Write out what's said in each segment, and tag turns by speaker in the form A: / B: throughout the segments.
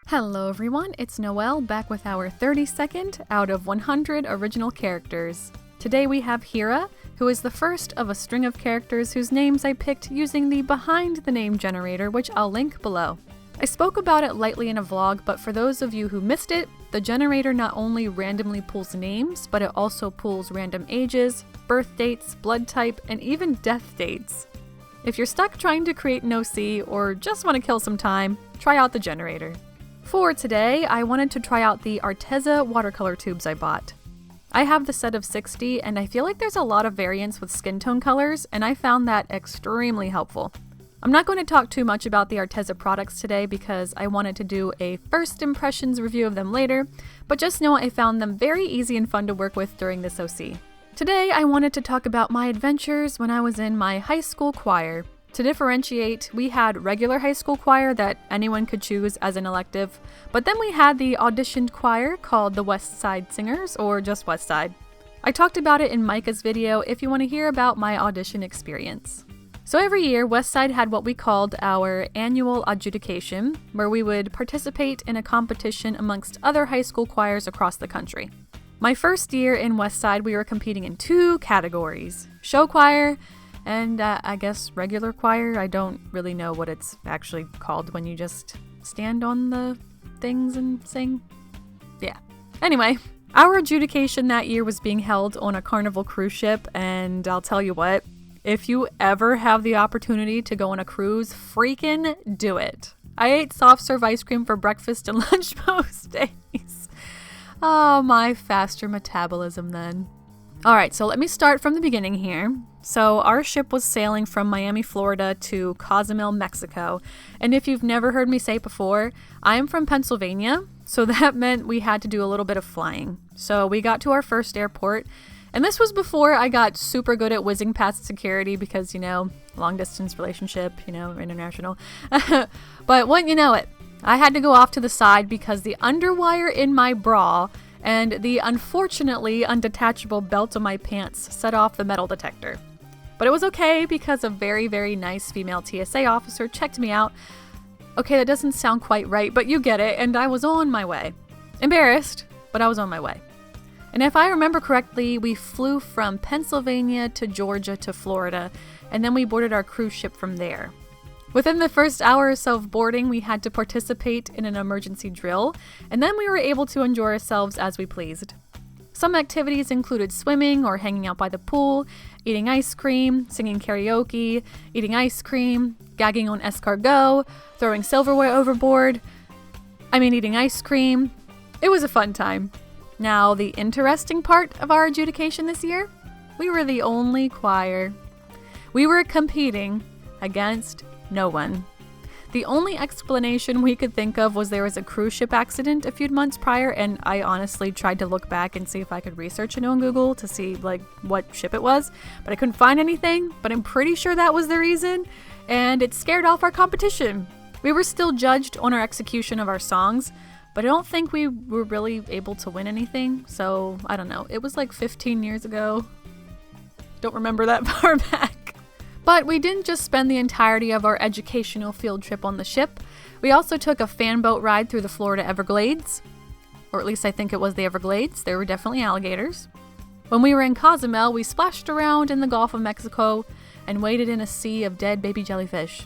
A: Hello everyone, it's Noel back with our 32nd out of 100 original characters. Today we have HIRA, who is the first of a string of characters whose names I picked using the behind the name generator, which I'll link below. I spoke about it lightly in a vlog, but for those of you who missed it, the generator not only randomly pulls names, but it also pulls random ages, birth dates, blood type, and even death dates. If you're stuck trying to create an OC or just want to kill some time, try out the generator. For today, I wanted to try out the Arteza watercolor tubes I bought. I have the set of 60 and I feel like there's a lot of variance with skin tone colors, and I found that extremely helpful. I'm not going to talk too much about the Arteza products today because I wanted to do a first impressions review of them later, but just know I found them very easy and fun to work with during this OC. Today, I wanted to talk about my adventures when I was in my high school choir. To differentiate, we had regular high school choir that anyone could choose as an elective, but then we had the auditioned choir called the West Side Singers, or just West Side. I talked about it in Micah's video if you want to hear about my audition experience. So every year, West Side had what we called our annual adjudication, where we would participate in a competition amongst other high school choirs across the country. My first year in West Side, we were competing in two categories: show choir and I guess regular choir. I don't really know what it's actually called when you just stand on the things and sing. Yeah. Anyway, our adjudication that year was being held on a Carnival cruise ship, and I'll tell you what, if you ever have the opportunity to go on a cruise, freaking do it. I ate soft serve ice cream for breakfast and lunch most days. Oh, my faster metabolism then. Alright, so let me start from the beginning here. So our ship was sailing from Miami, Florida to Cozumel, Mexico. And if you've never heard me say it before, I am from Pennsylvania, so that meant we had to do a little bit of flying. So we got to our first airport, and this was before I got super good at whizzing past security because, long distance relationship, international. But wouldn't you know it, I had to go off to the side because the underwire in my bra and the unfortunately undetachable belt of my pants set off the metal detector. But it was okay because a very, very nice female TSA officer checked me out. Okay, that doesn't sound quite right, but you get it, and I was on my way. Embarrassed, but I was on my way. And if I remember correctly, we flew from Pennsylvania to Georgia to Florida, and then we boarded our cruise ship from there. Within the first hour or so of boarding, we had to participate in an emergency drill, and then we were able to enjoy ourselves as we pleased. Some activities included swimming or hanging out by the pool, eating ice cream, singing karaoke, eating ice cream, gagging on escargot, throwing silverware overboard. Eating ice cream. It was a fun time. Now, the interesting part of our adjudication this year, we were the only choir. We were competing against no one. The only explanation we could think of was there was a cruise ship accident a few months prior, and I honestly tried to look back and see if I could research it on Google to see what ship it was, but I couldn't find anything, but I'm pretty sure that was the reason, and it scared off our competition. We were still judged on our execution of our songs, but I don't think we were really able to win anything, so I don't know. It was 15 years ago. Don't remember that far back. But we didn't just spend the entirety of our educational field trip on the ship. We also took a fan boat ride through the Florida Everglades. Or at least I think it was the Everglades. There were definitely alligators. When we were in Cozumel, we splashed around in the Gulf of Mexico and waded in a sea of dead baby jellyfish.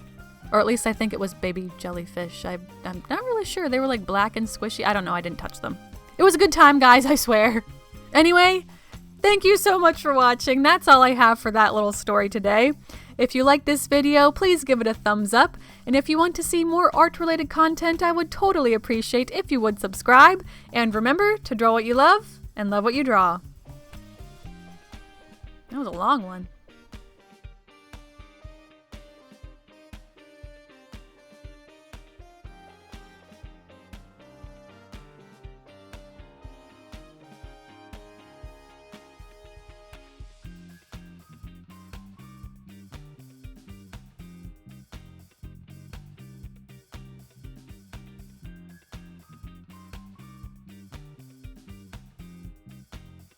A: Or at least I think it was baby jellyfish. I'm not really sure. They were black and squishy. I don't know. I didn't touch them. It was a good time, guys, I swear. Anyway, thank you so much for watching. That's all I have for that little story today. If you like this video, please give it a thumbs up. And if you want to see more art-related content, I would totally appreciate if you would subscribe. And remember to draw what you love and love what you draw. That was a long one.